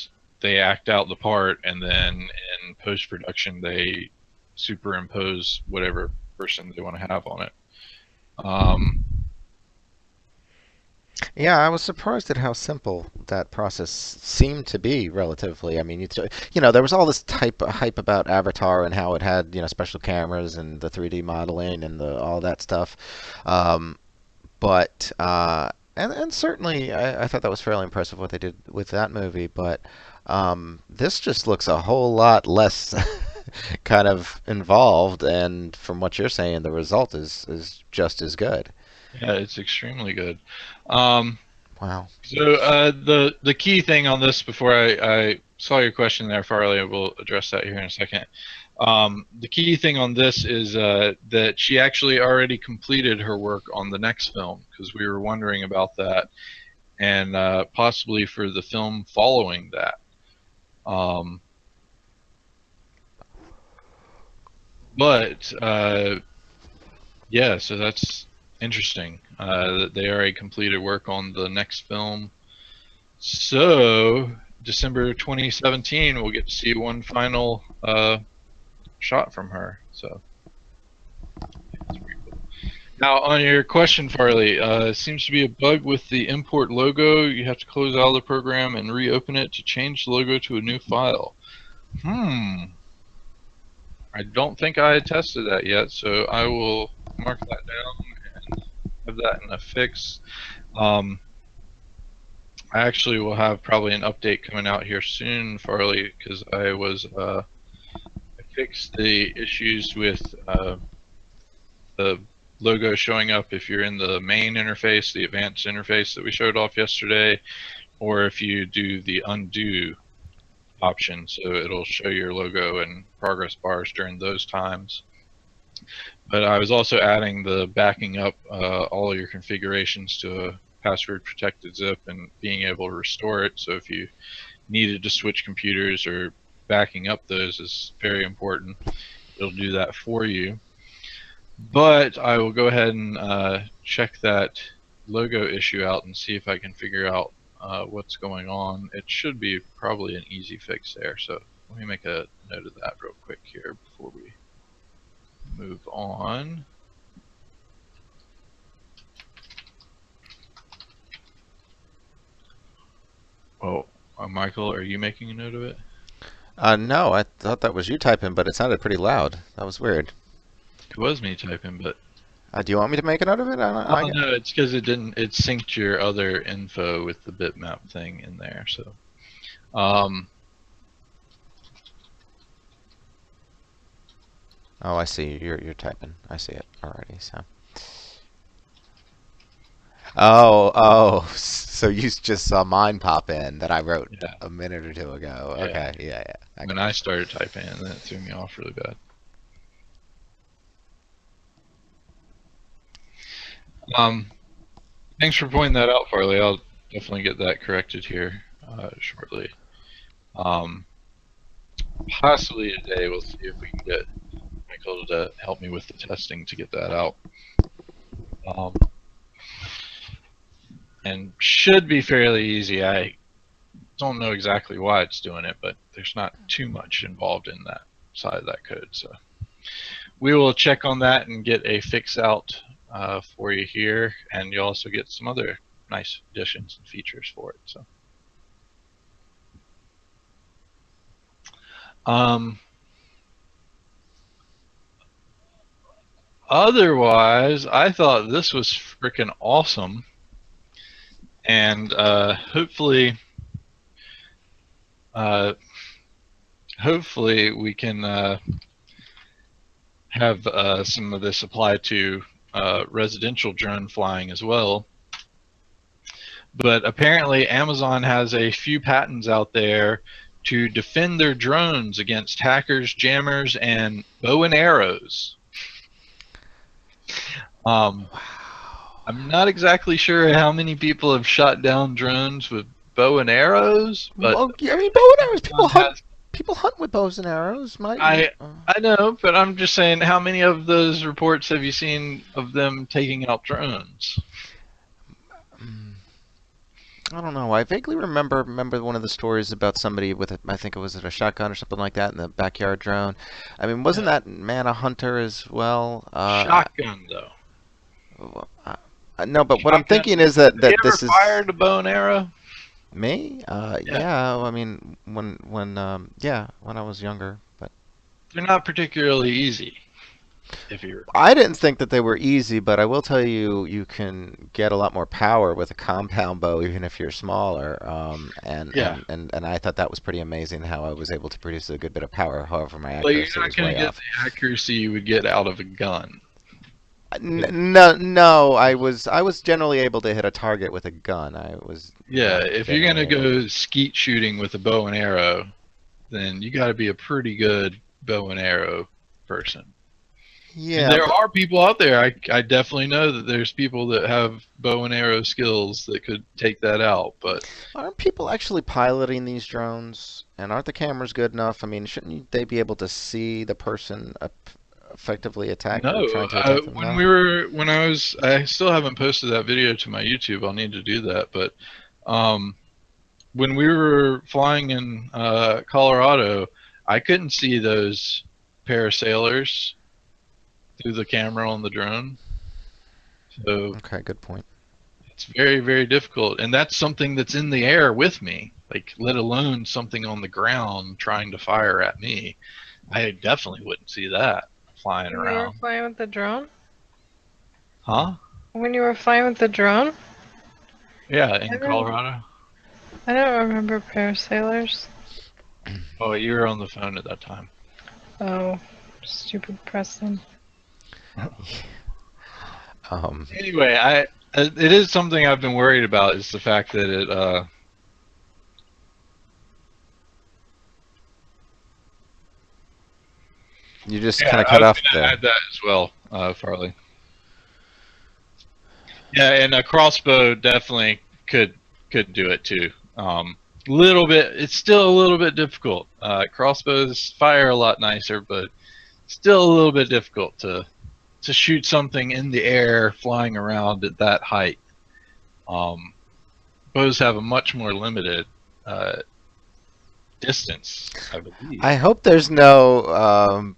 they act out the part, and then in post production they superimpose whatever person they want to have on it. Yeah, I was surprised at how simple that process seemed to be relatively. I mean, there was all this hype about Avatar and how it had, special cameras and the 3D modeling and all that stuff. Um, but and certainly I thought that was fairly impressive what they did with that movie. But this just looks a whole lot less kind of involved, and from what you're saying, the result is just as good. Yeah, it's extremely good. Um, Wow. so the key thing on this, before I saw your question there, Farley, we'll address that here in a second. The key thing on this is that she actually already completed her work on the next film, because we were wondering about that, and possibly for the film following that. But yeah, so that's interesting that they already completed work on the next film. So December 2017, we'll get to see one final shot from her. So that's pretty cool. Now, on your question, Farley, seems to be a bug with the import logo. You have to close out of the program and reopen it to change the logo to a new file. I don't think I had tested that yet, so I will mark that down and have that in a fix. I actually will have probably an update coming out here soon, Farley, because I fixed the issues with the logo showing up if you're in the main interface, the advanced interface that we showed off yesterday, or if you do the undo option, so it'll show your logo and progress bars during those times. But I was also adding the backing up all of your configurations to a password protected zip and being able to restore it. So if you needed to switch computers or backing up those is very important. It'll do that for you. But I will go ahead and check that logo issue out and see if I can figure out what's going on. It should be probably an easy fix there. So let me make a note of that real quick here before we move on. Oh, Michael, are you making a note of it? No, I thought that was you typing, but it sounded pretty loud. That was weird. It was me typing, but Do you want me to make a note of it? oh no, it's because it didn't. It synced your other info with the bitmap thing in there. So, Oh, I see. You're typing. I see it already. So. Oh. So you just saw mine pop in that I wrote yeah. a minute or two ago. Yeah. Okay. Yeah. When I started typing, and then it threw me off really bad. Thanks for pointing that out, Farley. I'll definitely get that corrected here shortly. Possibly today, we'll see if we can get Michael to help me with the testing to get that out. And should be fairly easy. I don't know exactly why it's doing it, but there's not too much involved in that side of that code. So we will check on that and get a fix out for you here, and you'll also get some other nice additions and features for it. So otherwise, I thought this was freaking awesome, and hopefully we can have some of this applied to residential drone flying as well. But apparently Amazon has a few patents out there to defend their drones against hackers, jammers, and bow and arrows. I'm not exactly sure how many people have shot down drones with bow and arrows, but I mean, bow and arrows. People hunt with bows and arrows. I know, but I'm just saying, how many of those reports have you seen of them taking out drones? I don't know. I vaguely remember one of the stories about somebody with I think it was a shotgun or something like that in the backyard drone. I mean, wasn't that man a hunter as well? Shotgun though. No, but what I'm thinking is that you this ever fired a bow and arrow? Me? Yeah. I mean, when I was younger, but they're not particularly easy. I didn't think that they were easy, but I will tell you, you can get a lot more power with a compound bow, even if you're smaller. And I thought that was pretty amazing how I was able to produce a good bit of power. However, my accuracy was way off. You're not going to get the accuracy you would get out of a gun. No, I was generally able to hit a target with a gun. Yeah, if you're gonna go skeet shooting with a bow and arrow, then you got to be a pretty good bow and arrow person. Yeah, and there are people out there. I definitely know that there's people that have bow and arrow skills that could take that out. But aren't people actually piloting these drones? And aren't the cameras good enough? I mean, shouldn't they be able to see the person effectively attack? No, I still haven't posted that video to my YouTube. I'll need to do that. But when we were flying in Colorado, I couldn't see those parasailers through the camera on the drone. So okay, good point. It's very, very difficult, and that's something that's in the air with me. Like, let alone something on the ground trying to fire at me. I definitely wouldn't see that flying around. When you were flying with the drone? Huh? When you were flying with the drone? Yeah, in Colorado. I don't remember parasailers. Oh, you were on the phone at that time. Oh, stupid Preston. Anyway, it is something I've been worried about, is the fact that You just Yeah, kind of I cut was off going to there. add that as well, Farley. Yeah, and a crossbow definitely could do it too. Little bit, it's still a little bit difficult. Crossbows fire a lot nicer, but still a little bit difficult to shoot something in the air flying around at that height. Bows have a much more limited distance, I believe. I hope there's no,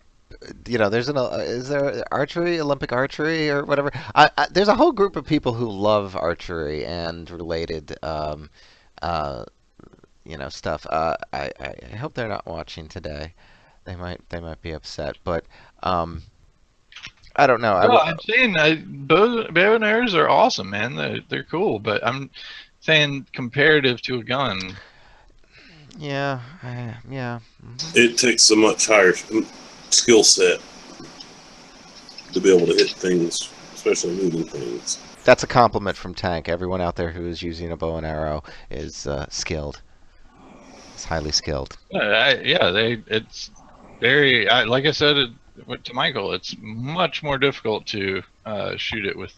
there's is there archery, Olympic archery or whatever? There's a whole group of people who love archery and related, uh, stuff. I hope they're not watching today. They might be upset, but I don't know. No, I'm saying bow and arrows are awesome, man. They're cool, but I'm saying comparative to a gun. Yeah, yeah. It takes a much higher skill set to be able to hit things, especially moving things. That's a compliment from Tank. Everyone out there who is using a bow and arrow is skilled. It's highly skilled. It's very, like I said to Michael, it's much more difficult to shoot it with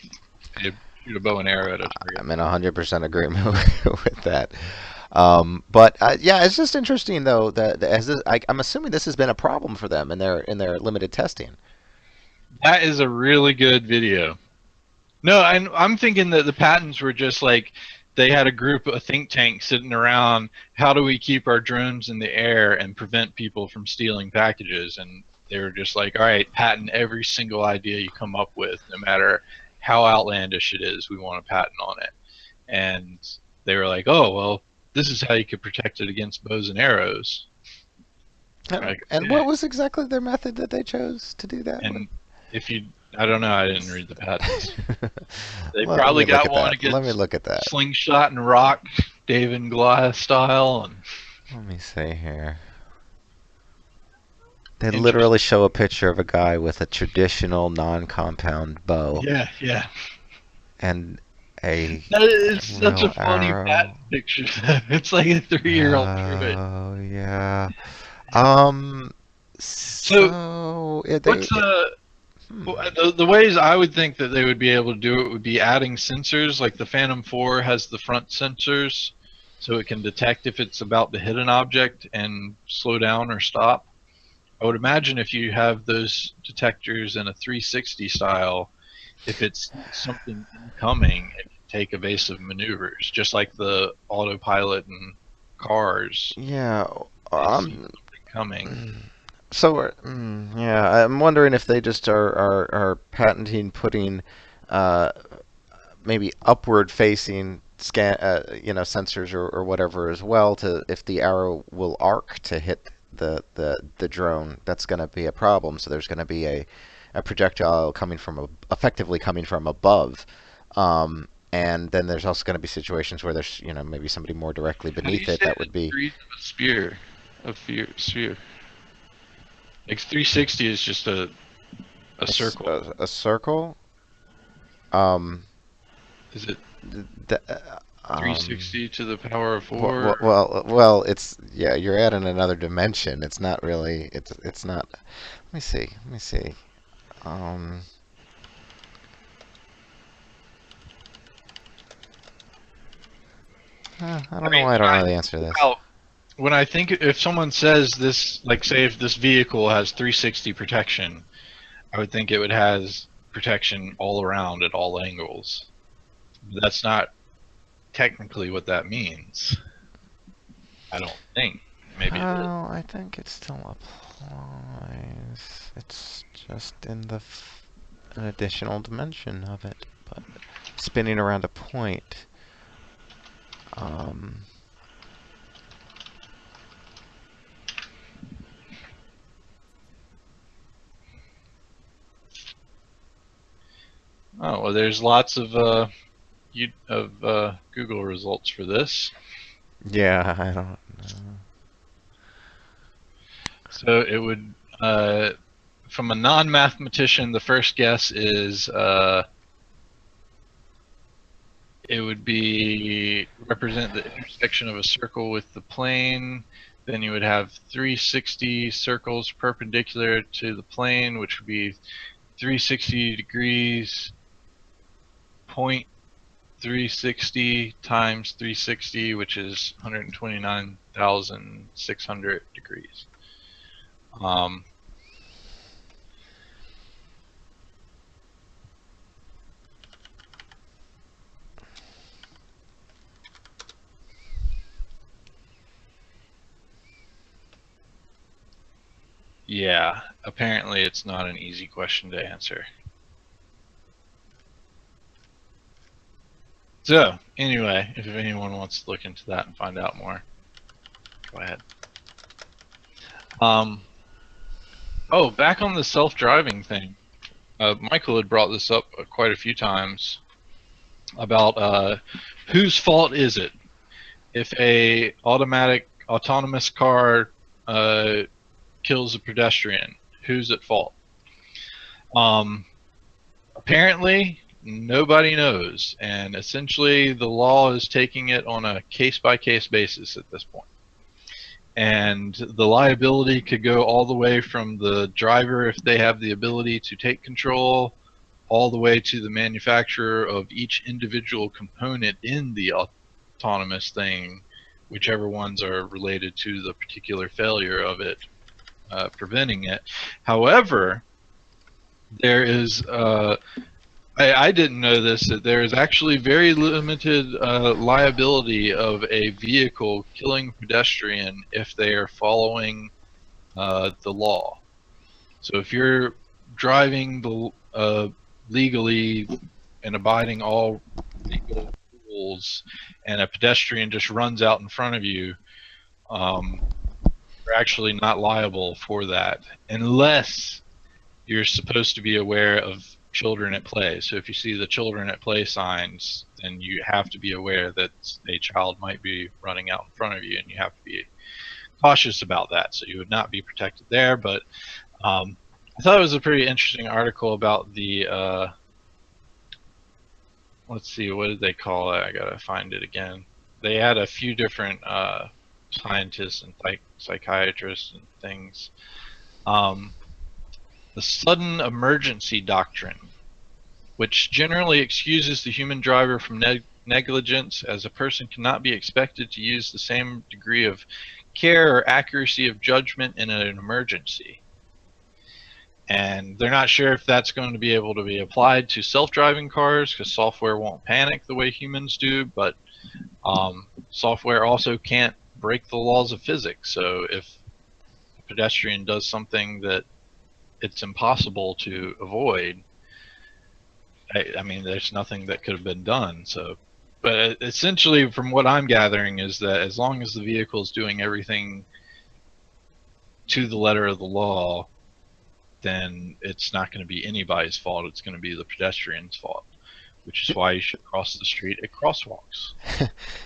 shoot a bow and arrow at a target. I'm in 100% agreement with that. But yeah, it's just interesting though that I'm assuming this has been a problem for them in their limited testing. That is a really good video. No, I'm thinking that the patents were just like they had a group, a think tank sitting around. How do we keep our drones in the air and prevent people from stealing packages? And they were just like, all right, patent every single idea you come up with, no matter how outlandish it is. We want a patent on it. And they were like, oh, well, this is how you could protect it against bows and arrows. And what was exactly their method that they chose to do that? And if you, I don't know, I didn't read the patents. They Well, probably got one against Let me look at that. slingshot and rock, David and Goliath style. And Let me see here. They literally show a picture of a guy with a traditional non-compound bow. Yeah, yeah. And a That is such a real funny arrow. patent picture. It's like a 3-year-old drew it. Oh yeah. So What's the ways I would think that they would be able to do it would be adding sensors, like the Phantom 4 has the front sensors, so it can detect if it's about to hit an object and slow down or stop. I would imagine if you have those detectors in a 360 style, if it's something incoming, it can take evasive maneuvers, just like the autopilot in cars. Yeah. Something coming. So yeah, I'm wondering if they just are patenting putting maybe upward facing sensors or whatever as well, to if the arrow will arc to hit the drone, that's going to be a problem. So there's going to be a projectile effectively coming from above, and then there's also going to be situations where there's maybe somebody more directly beneath it. That would be degrees of a sphere. Like 360 is just a circle. A circle. Is it The, 360 to the power of 4? well, it's you're adding another dimension. It's not really. It's not. Let me see. I don't know why I don't know the answer to this. Well, when I think if someone says this, like say if this vehicle has 360 protection, I would think it would has protection all around at all angles. But that's not technically what that means. I don't think. Maybe it is. Oh, I think it still applies. It's just in an additional dimension of it, but spinning around a point. Oh well, there's lots of Google results for this. Yeah, I don't know. So it would, from a non-mathematician, the first guess is it would be represent the intersection of a circle with the plane. Then you would have 360 circles perpendicular to the plane, which would be 360 degrees, point 360 times 360, which is 129,600 degrees. Yeah, apparently it's not an easy question to answer. So, anyway, if anyone wants to look into that and find out more, go ahead. Oh, back on the self-driving thing. Michael had brought this up quite a few times about whose fault is it if a autonomous car kills a pedestrian? Who's at fault? Apparently, nobody knows, and essentially the law is taking it on a case-by-case basis at this point. And the liability could go all the way from the driver if they have the ability to take control, all the way to the manufacturer of each individual component in the autonomous thing, whichever ones are related to the particular failure of it, preventing it. However, there is I didn't know this, that there is actually very limited liability of a vehicle killing a pedestrian if they are following the law. So if you're driving legally and abiding all legal rules, and a pedestrian just runs out in front of you, you're actually not liable for that, unless you're supposed to be aware of children at play. So if you see the children at play signs, then you have to be aware that a child might be running out in front of you, and you have to be cautious about that. So you would not be protected there. But I thought it was a pretty interesting article about the let's see, what did they call it? I gotta find it again. They had a few different scientists and psychiatrists and things. The sudden emergency doctrine, which generally excuses the human driver from negligence, as a person cannot be expected to use the same degree of care or accuracy of judgment in an emergency. And they're not sure if that's going to be able to be applied to self-driving cars, because software won't panic the way humans do, but software also can't break the laws of physics. So if a pedestrian does something that it's impossible to avoid, I mean, there's nothing that could have been done. So, but essentially, from what I'm gathering, is that as long as the vehicle is doing everything to the letter of the law, then it's not going to be anybody's fault. It's going to be the pedestrian's fault, which is why you should cross the street at crosswalks.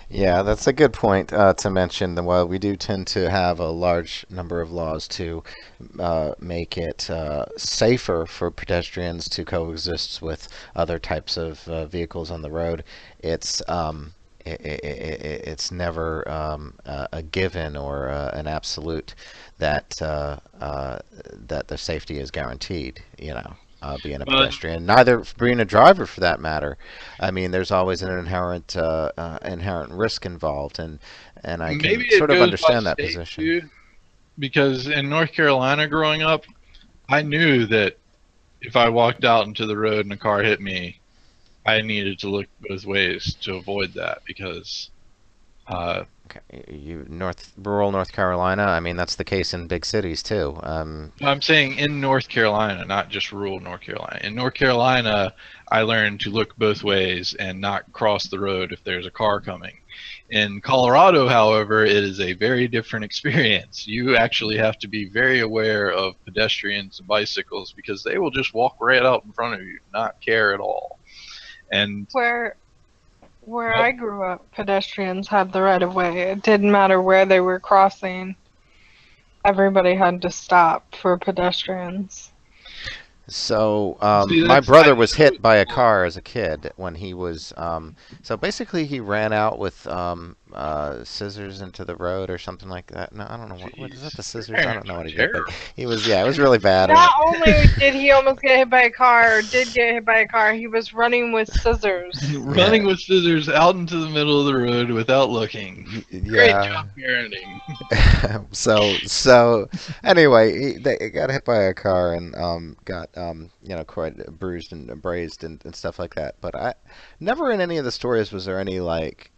Yeah, that's a good point to mention. While we do tend to have a large number of laws to make it safer for pedestrians to coexist with other types of vehicles on the road, it's it's never a given or an absolute that that the safety is guaranteed. You know. Being a pedestrian, neither being a driver for that matter. I mean, there's always an inherent risk involved, and I can sort of understand that position. Too, because in North Carolina growing up, I knew that if I walked out into the road and a car hit me, I needed to look both ways to avoid that, because rural North Carolina. I mean, that's the case in big cities too. I'm saying in North Carolina, not just rural North Carolina. In North Carolina, I learned to look both ways and not cross the road if there's a car coming. In Colorado, however, it is a very different experience. You actually have to be very aware of pedestrians and bicycles, because they will just walk right out in front of you, not care at all. And where I grew up, pedestrians had the right of way. It didn't matter where they were crossing. Everybody had to stop for pedestrians. So See, my that's brother was hit by a car as a kid when he was. So basically, he ran out with scissors into the road or something like that. No, I don't know what is that. The Jeez, your scissors? I don't parents know are what he did, but terrible. he was. Yeah, it was really bad. Not only did he almost get hit by a car, or did get hit by a car, he was running with scissors. Yeah, Running with scissors out into the middle of the road without looking. Great yeah. job parenting. So anyway, they got hit by a car and got quite bruised and abrased and stuff like that. But I never in any of the stories was there any like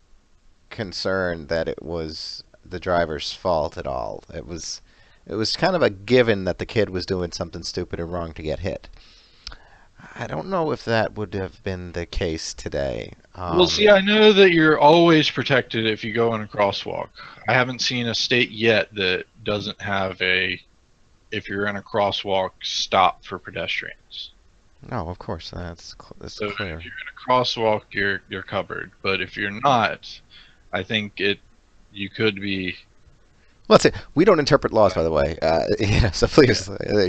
concern that it was the driver's fault at all. It was kind of a given that the kid was doing something stupid or wrong to get hit. I don't know if that would have been the case today. Well, see, I know that you're always protected if you go in a crosswalk. I haven't seen a state yet that doesn't have if you're in a crosswalk, stop for pedestrians. No, of course that's So clear. if you're in a crosswalk, you're covered. But if you're not, I think you could be. Let's see. We don't interpret laws, by the way. So please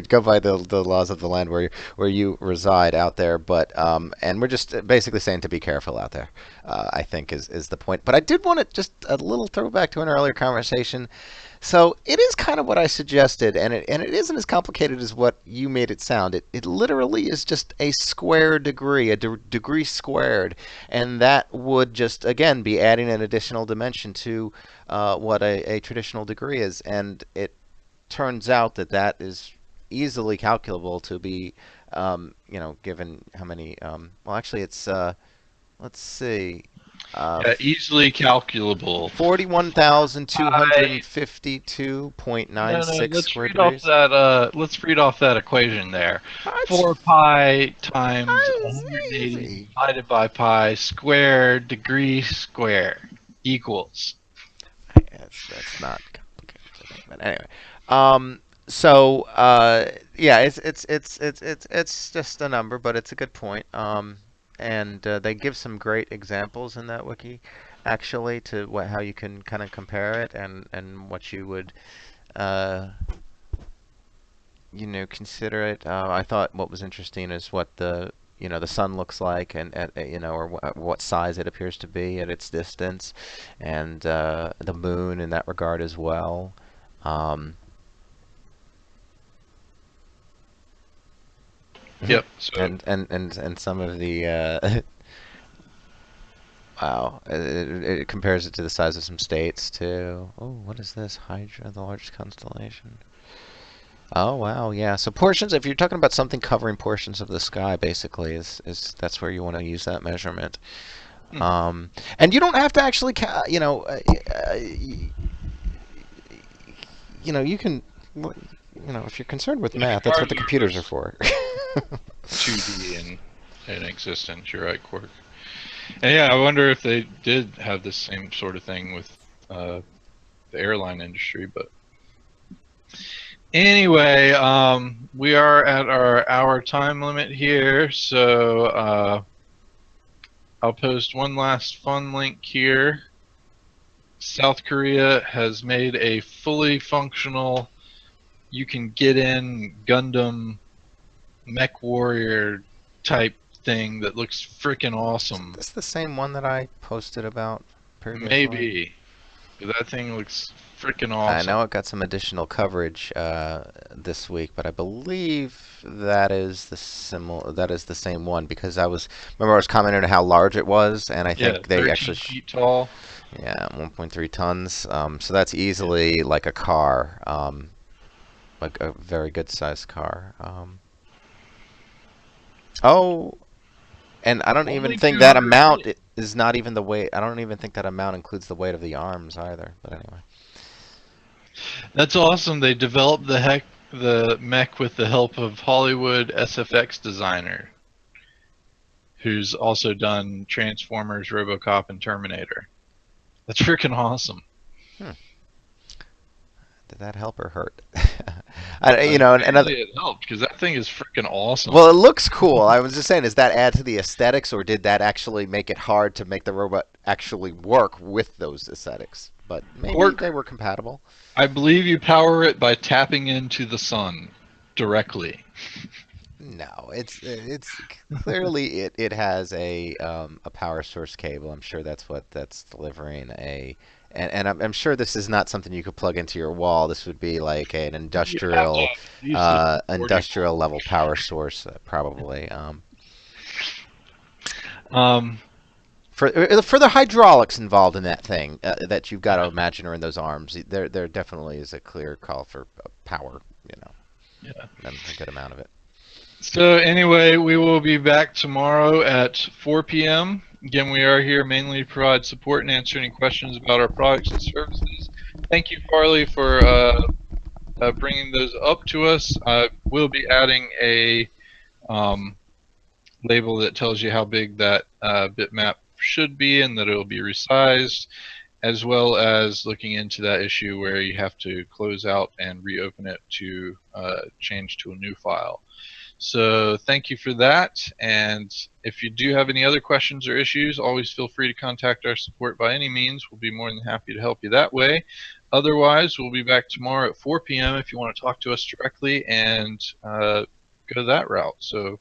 go by the laws of the land where you reside out there. But and we're just basically saying to be careful out there. I think is the point. But I did want to just a little throwback to an earlier conversation. So it is kind of what I suggested, and it isn't as complicated as what you made it sound. It literally is just a square degree, degree squared, and that would just again be adding an additional dimension to what a traditional degree is, and it turns out that is easily calculable to be, given how many. Well, actually, it's let's see. Easily calculable. 41,252.96 Let's square read off degrees. that. Let's read off that equation there. That's 4 pi times That's 180 easy. divided by pi squared degree square equals. That's not complicated, but anyway. So yeah, it's just a number, but it's a good point. And they give some great examples in that wiki, actually, to how you can kind of compare it and what you would consider it. I thought what was interesting is what the sun looks like and or what size it appears to be at its distance, and the moon in that regard as well. Yep. So And some of the wow, it compares it to the size of some states too. Oh, what is this? Hydra, the largest constellation. Oh wow, yeah. So portions, if you're talking about something covering portions of the sky, basically, is that's where you want to use that measurement. And you don't have to actually, you can, if you're concerned with math, that's what the computers are for. 2D in existence. You're right, Quark. And yeah, I wonder if they did have the same sort of thing with the airline industry, but. Anyway, we are at our hour time limit here, so I'll post one last fun link here. South Korea has made a fully functional, you can get in Gundam Mech Warrior type thing that looks freaking awesome. Is this the same one that I posted about previously? Maybe. That thing looks freaking awesome. I know it got some additional coverage this week, but I believe that is the same one, because I was commenting on how large it was, and I think they 13 actually feet tall. Yeah, 1.3 tons. So that's easily like a car, like a very good sized car. Oh, and I don't Only even think that 200 amount is not even the weight. I don't even think that amount includes the weight of the arms either. But anyway. That's awesome. They developed the mech with the help of Hollywood SFX designer, who's also done Transformers, RoboCop, and Terminator. That's freaking awesome. Did that help or hurt? It helped, because that thing is freaking awesome. Well, it looks cool. I was just saying, does that add to the aesthetics, or did that actually make it hard to make the robot actually work with those aesthetics? But maybe they were compatible. I believe you power it by tapping into the sun directly. No, it's clearly it has a power source cable. I'm sure that's what that's delivering and I'm sure this is not something you could plug into your wall. This would be like an You have to use the 40 industrial level power source, probably. Um, For the hydraulics involved in that thing that you've got to imagine are in those arms, there definitely is a clear call for power, yeah. and a good amount of it. So anyway, we will be back tomorrow at 4 p.m. Again, we are here mainly to provide support and answer any questions about our products and services. Thank you, Farley, for bringing those up to us. We'll be adding a label that tells you how big that bitmap should be and that it will be resized, as well as looking into that issue where you have to close out and reopen it to change to a new file. So thank you for that, and if you do have any other questions or issues, always feel free to contact our support by any means. We'll be more than happy to help you that way. Otherwise, we'll be back tomorrow at 4 p.m. if you want to talk to us directly and go that route. So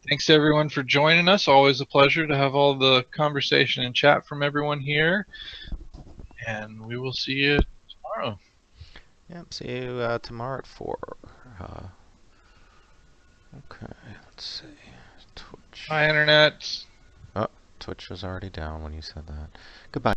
thanks everyone for joining us. Always a pleasure to have all the conversation and chat from everyone here, and we will see you tomorrow. Yep. See you tomorrow at 4. Okay. Let's see. Twitch. Bye, Internet. Oh, Twitch was already down when you said that. Goodbye.